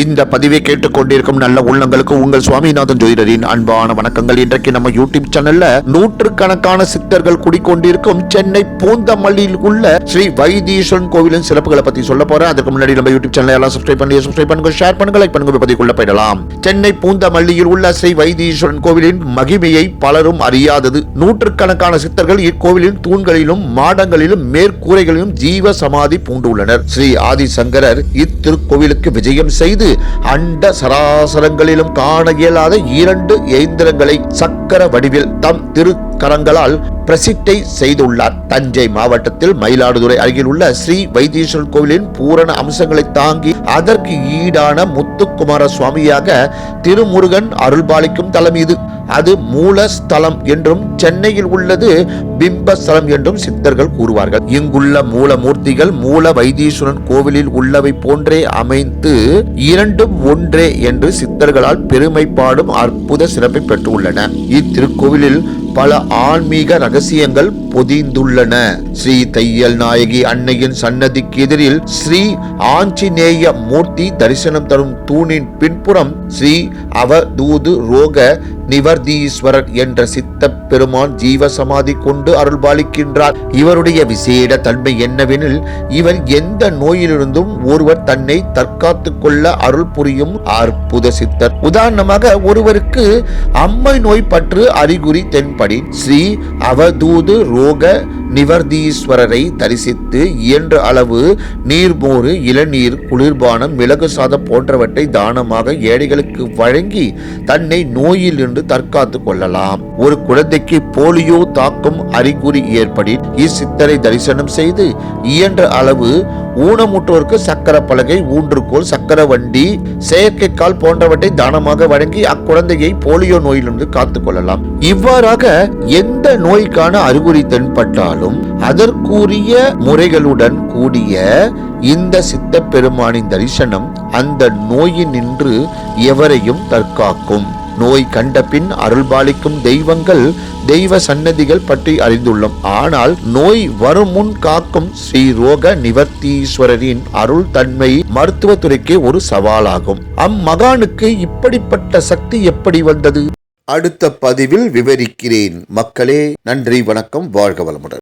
இந்த பதிவை கேட்டுக்கொண்டிருக்கும் நல்ல உள்ளங்களுக்கு உங்கள் சுவாமிநாதன் ஜோதிடரின் அன்பான வணக்கங்கள். இன்றைக்கு நம்ம யூடியூப் சேனல்ல நூற்றுக்கணக்கான சித்தர்கள் குடிக்கொண்டிருக்கும் சென்னை பூந்தமல்லியில் உள்ள ஸ்ரீ வைத்தீஸ்வரன் கோவிலின் சிறப்புகளை பத்தி சொல்ல போறேன். அதுக்கு முன்னாடி நம்ம யூடியூப் சேனலை எல்லாம் சப்ஸ்கிரைப் பண்ணுங்க, ஷேர் பண்ணுங்க, லைக் பண்ணுங்க, பதிவுக்குள்ள போயிடலாம். சென்னை பூந்தமல்லியில் உள்ள ஸ்ரீ வைத்தீஸ்வரன் கோவிலின் மகிமையை பலரும் அறியாதது. நூற்றுக்கணக்கான சித்தர்கள் இக்கோவிலின் தூண்களிலும் மாடங்களிலும் மேற்கூரைகளிலும் ஜீவ சமாதி பூண்டுள்ளனர். ஸ்ரீ ஆதிசங்கரர் இத்திருக்கோவிலுக்கு விஜயம் செய்து அண்ட சராசரங்களிலும் காண இயலாத 2 இயந்திரங்களை சக்கர வடிவில் தம் திருக்கரங்களால் பிரசிட்டை செய்துள்ளார். தஞ்சை மாவட்டத்தில் மயிலாடுதுறை அருகில் உள்ள ஸ்ரீ வைத்தீஸ்வரன் கோவிலின் பூரண அம்சங்களை தாங்கி அதற்கு ஈடான முத்துக்குமார சுவாமியாக திருமுருகன் அருள்பாலிக்கும் தலம் இது. அது மூலஸ்தலம் என்றும் சென்னையில் உள்ளது பிம்பஸ்தலம் என்றும் சித்தர்கள் கூறுவார்கள். இங்குள்ள மூலமூர்த்திகள் மூல வைத்தீஸ்வரன் கோவிலில் உள்ளவை போன்றே அமைந்து 2ம் ஒன்றே என்று சித்தர்களால் பெருமைப்பாடும் அற்புத சிறப்பை பெற்றுள்ளன. இத்திருக்கோவிலில் பல ஆன்மீக ரகசியங்கள் பொதிந்துள்ளன. ஸ்ரீ தையல் நாயகி அன்னையின் சன்னதிக்கு எதிரில் ஸ்ரீ ஆஞ்சநேய மூர்த்தி தரிசனம் தரும் தூணின் பின்புறம் ஸ்ரீ அவதூது ரோக நிவர்தீஸ்வரர் என்ற சித்த பெருமான் ஜீவசமாதி கொண்டு அருள்பாலிக்கின்றார். இவருடைய விசேட தன்மை என்னவெனில், இவர் எந்த நோயிலிருந்தும் ஒருவர் தன்னை தற்காத்துக் கொள்ள அருள் புரியும் அற்புத சித்தர். உதாரணமாக, ஒருவருக்கு அம்மை நோய் பற்று அறிகுறி தென்படி ஸ்ரீ அவதூது ரோக நிவர்தீஸ்வரரை தரிசித்து இயன்ற அளவு நீர்மோறு, இளநீர், குளிர்பானம், மிளகு சாதம் போன்றவற்றை தானமாக ஏழைகளுக்கு வழங்கி தன்னை நோயில் இருந்து தற்காத்துக் கொள்ளலாம். ஒரு குழந்தைக்கு போலியோ தாக்கும் அறிகுறி ஏற்படி இச்சித்தரை தரிசனம் செய்து இயன்ற அளவு ஊனமுற்றோருக்கு சக்கர பலகை, ஊன்றுகோல், சக்கர வண்டி, செயற்கைக்கால் போன்றவற்றை தானமாக வழங்கி அக்குழந்தையை போலியோ நோயிலிருந்து காத்துக் கொள்ளலாம். இவ்வாறாக எந்த நோய்க்கான அறிகுறி தென்பட்டாலும் அதற்குரிய முறைகளுடன் கூடிய இந்த சித்த பெருமானின் தரிசனம் அந்த நோயினின்று எவரையும் தற்காக்கும். நோய் கண்ட பின் அருள்பாலிக்கும் தெய்வங்கள், தெய்வ சன்னதிகள் பற்றி அறிந்துள்ளோம். ஆனால் நோய் வரும் முன் காக்கும் ஸ்ரீ ரோக நிவர்த்தீஸ்வரரின் அருள் தன்மை மருத்துவத்துறைக்கு ஒரு சவாலாகும். அம்மகானுக்கு இப்படிப்பட்ட சக்தி எப்படி வந்தது? அடுத்த பதிவில் விவரிக்கிறேன். மக்களே, நன்றி, வணக்கம், வாழ்க வளமுடன்.